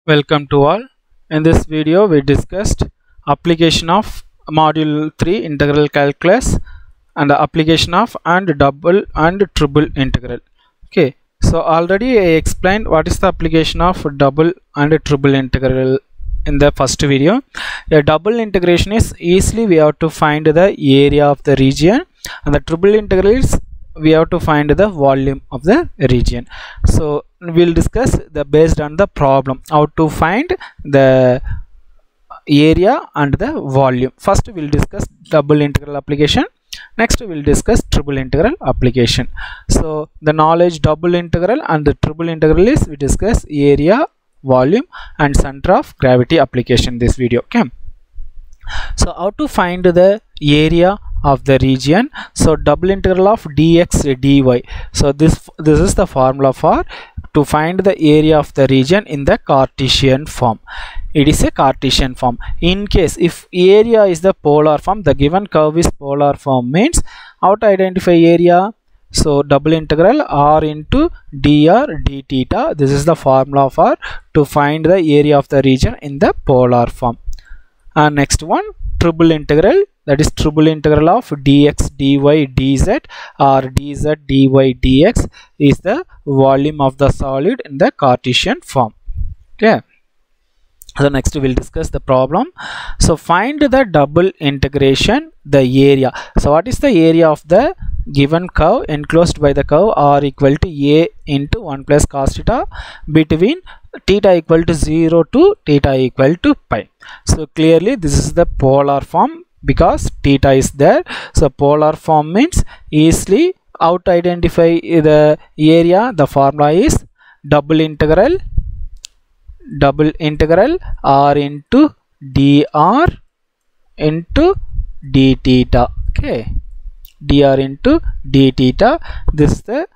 Welcome to all. In this video we discussed application of module 3 integral calculus and the application of and double and triple integral. Okay, so already I explained what is the application of double and triple integral in the first video. A double integration is easily we have to find the area of the region, and the triple integral is we have to find the volume of the region. So we'll discuss the based on the problem how to find the area and the volume. First we'll discuss double integral application, next we'll discuss triple integral application. So the knowledge double integral and the triple integral is we discuss area, volume and center of gravity application in this video. Okay, so how to find the area of the region? So double integral of dx dy. So this is the formula for to find the area of the region in the Cartesian form. It is a Cartesian form. In case if area is the polar form, the given curve is polar form, means how to identify area? So double integral r into dr d theta. This is the formula for to find the area of the region in the polar form. And next one, triple integral, that is triple integral of dx dy dz or dz dy dx is the volume of the solid in the Cartesian form. Okay, so next we will discuss the problem. So find the double integration the area. So what is the area of the given curve enclosed by the curve r equal to a into 1 plus cos theta between theta equal to 0 to theta equal to pi. So clearly this is the polar form because theta is there. So polar form means easily how to identify the area. The formula is double integral r into dr into d theta. Okay, dr into d theta. This is the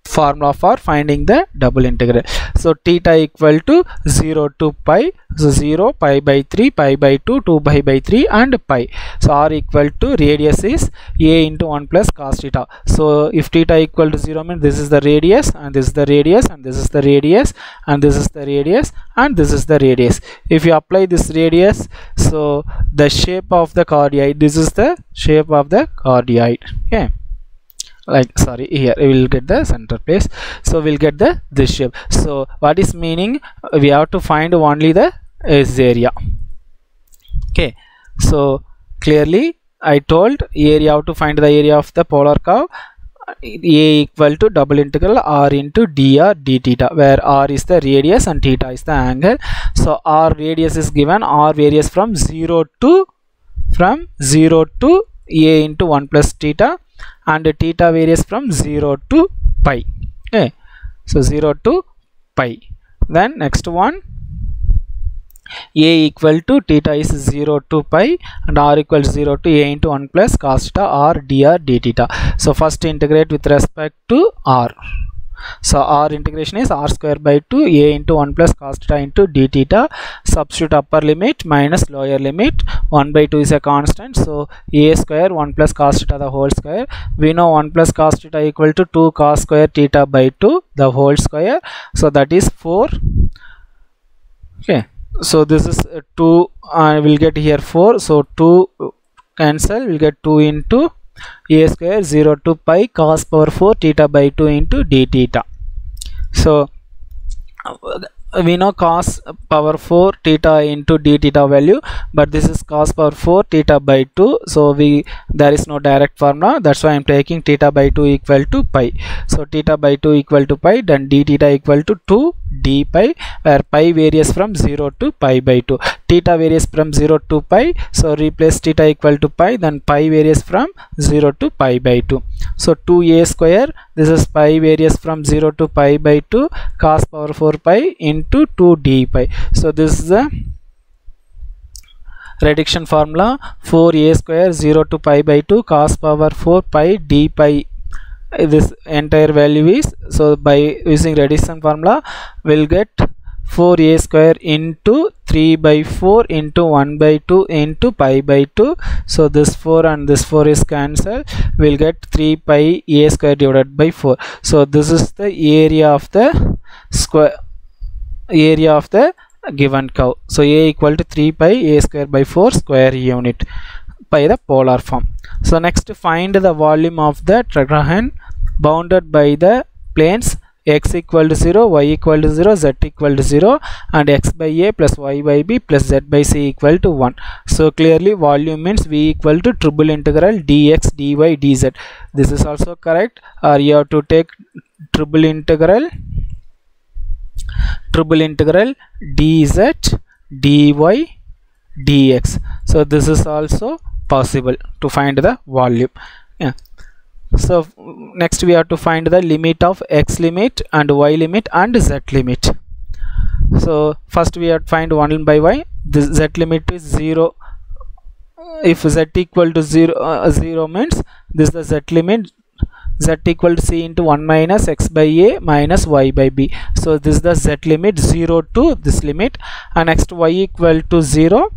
formula for finding the double integral. So theta equal to 0 to pi, so 0, pi by 3, pi by 2, 2 pi by 3 and pi. So r equal to radius is a into 1 plus cos theta. So if theta equal to 0 means this is the radius and this is the radius and this is the radius and this is the radius and this is the radius. If you apply this radius, so the shape of the cardioid, this is the shape of the cardioid. Okay, like sorry, here we will get the center place, so we'll get the this shape. So what is meaning, we have to find only the area. Okay, so clearly I told area, how to find the area of the polar curve. A equal to double integral r into dr d theta, where r is the radius and theta is the angle. So r radius is given, r varies from 0 to a into 1 plus theta and theta varies from 0 to pi. Okay, so 0 to pi. Then next one, a equal to theta is 0 to pi and r equals 0 to a into 1 plus cos theta r dr d theta. So first integrate with respect to r. So r integration is r square by 2 a into 1 plus cos theta into d theta. Substitute upper limit minus lower limit. 1 by 2 is a constant, so a square 1 plus cos theta the whole square. We know 1 plus cos theta equal to 2 cos square theta by 2 the whole square, so that is 4. Okay, so this is 2, I will get here 4, so 2 cancel, we'll get 2 into a square 0 to pi cos power 4 theta by 2 into d theta. So we know cos power 4 theta into d theta value, but this is cos power 4 theta by 2, so there is no direct formula, that's why I am taking theta by 2 equal to pi. So theta by 2 equal to pi, then d theta equal to 2 d pi, where pi varies from 0 to pi by 2. Theta varies from 0 to pi, so replace theta equal to pi, then pi varies from 0 to pi by 2. So 2a square, this is pi varies from 0 to pi by 2 cos power 4 pi into 2 d pi. So this is the reduction formula, 4a square 0 to pi by 2 cos power 4 pi d pi. This entire value is, so by using reduction formula we'll get 4a square into 3 by 4 into 1 by 2 into pi by 2. So this 4 and this 4 is cancelled, we'll get 3 pi a square divided by 4. So this is the area of the square area of the given curve. So a equal to 3 pi a square by 4 square unit by the polar form. So next, find the volume of the tetrahedron bounded by the planes x equal to 0, y equal to 0, z equal to 0, and x by a plus y by b plus z by c equal to 1. So clearly volume means v equal to triple integral dx dy dz. This is also correct, or you have to take triple integral dz dy dx. So this is also possible to find the volume. Yeah. So next we have to find the limit of x limit and y limit and z limit. So first we have to find 1 by y. This z limit is 0. If z equal to 0 means this is the z limit, z equal to c into 1 minus x by a minus y by b. So this is the z limit 0 to this limit, and next y equal to 0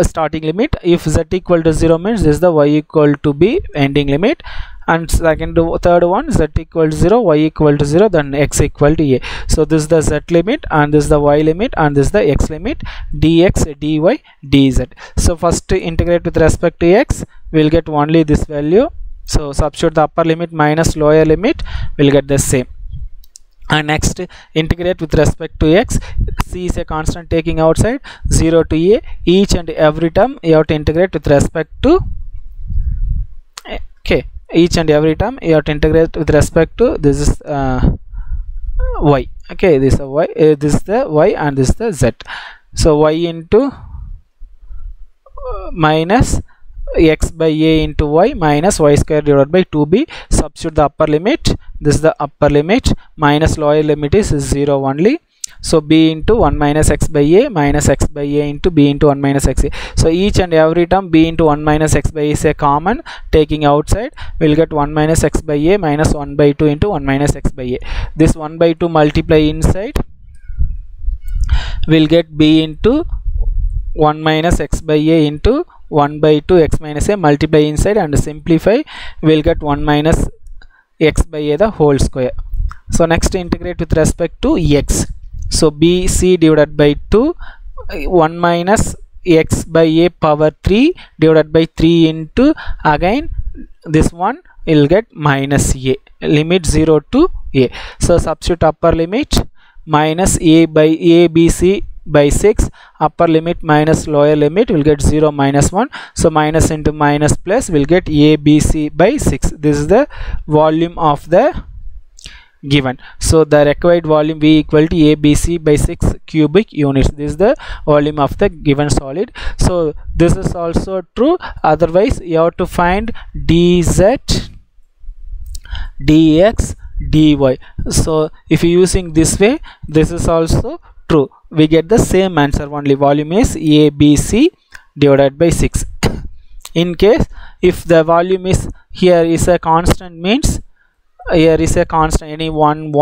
starting limit. If z equal to 0 means this is the y equal to b ending limit, and third one z equal to 0, y equal to 0, then x equal to a. So this is the z limit, and this is the y limit, and this is the x limit dx dy dz. So first integrate with respect to x, we will get only this value. So substitute the upper limit minus lower limit, we will get the same. And next integrate with respect to x. C is a constant taking outside, 0 to a. Each and every term you have to integrate with respect to each and every term you have to integrate with respect to this is y. Okay, this is a y, this is the y, and this is the z. So y into minus x by a into y minus y square divided by 2b. Substitute the upper limit, this is the upper limit, minus lower limit is 0 only. So b into 1 minus x by a minus x by a into b into 1 minus x a. So each and every term b into 1 minus x by a is a common, taking outside we will get 1 minus x by a minus 1 by 2 into 1 minus x by a. This 1 by 2 multiply inside, we will get b into 1 minus x by a into 1 by 2 x minus a, multiply inside and simplify, we will get 1 minus x by a the whole square. So next integrate with respect to x. So bc divided by 2, 1 minus x by a power 3 divided by 3 into, again this one will get minus a, limit 0 to a. So substitute upper limit minus a by a bc by 6, upper limit minus lower limit will get 0 minus 1. So minus into minus plus will get a bc by 6. This is the volume of the given. So the required volume v equal to abc by 6 cubic units. This is the volume of the given solid. So this is also true, otherwise you have to find dz dx dy. So if you using this way, this is also true, we get the same answer only. Volume is abc divided by 6. In case if the volume is here is a constant, means here is a constant, any 1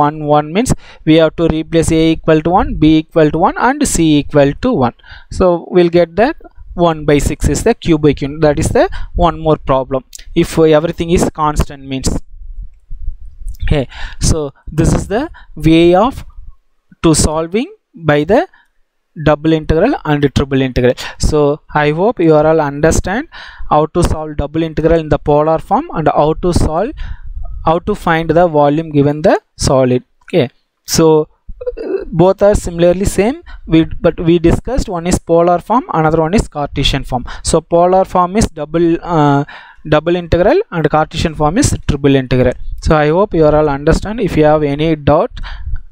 means we have to replace a equal to 1, b equal to 1, and c equal to 1. So we'll get that 1 by 6 is the cubic unit. That is the one more problem if everything is constant means. Okay, so this is the way of to solving by the double integral and triple integral. So I hope you all understand how to solve double integral in the polar form and how to find the volume given the solid. Okay, so both are similarly same, but we discussed one is polar form, another one is Cartesian form. So polar form is double integral and Cartesian form is triple integral. So I hope you all understand. If you have any doubt,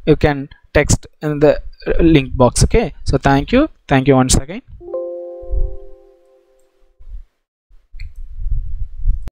you can text in the link box. Okay, so thank you once again.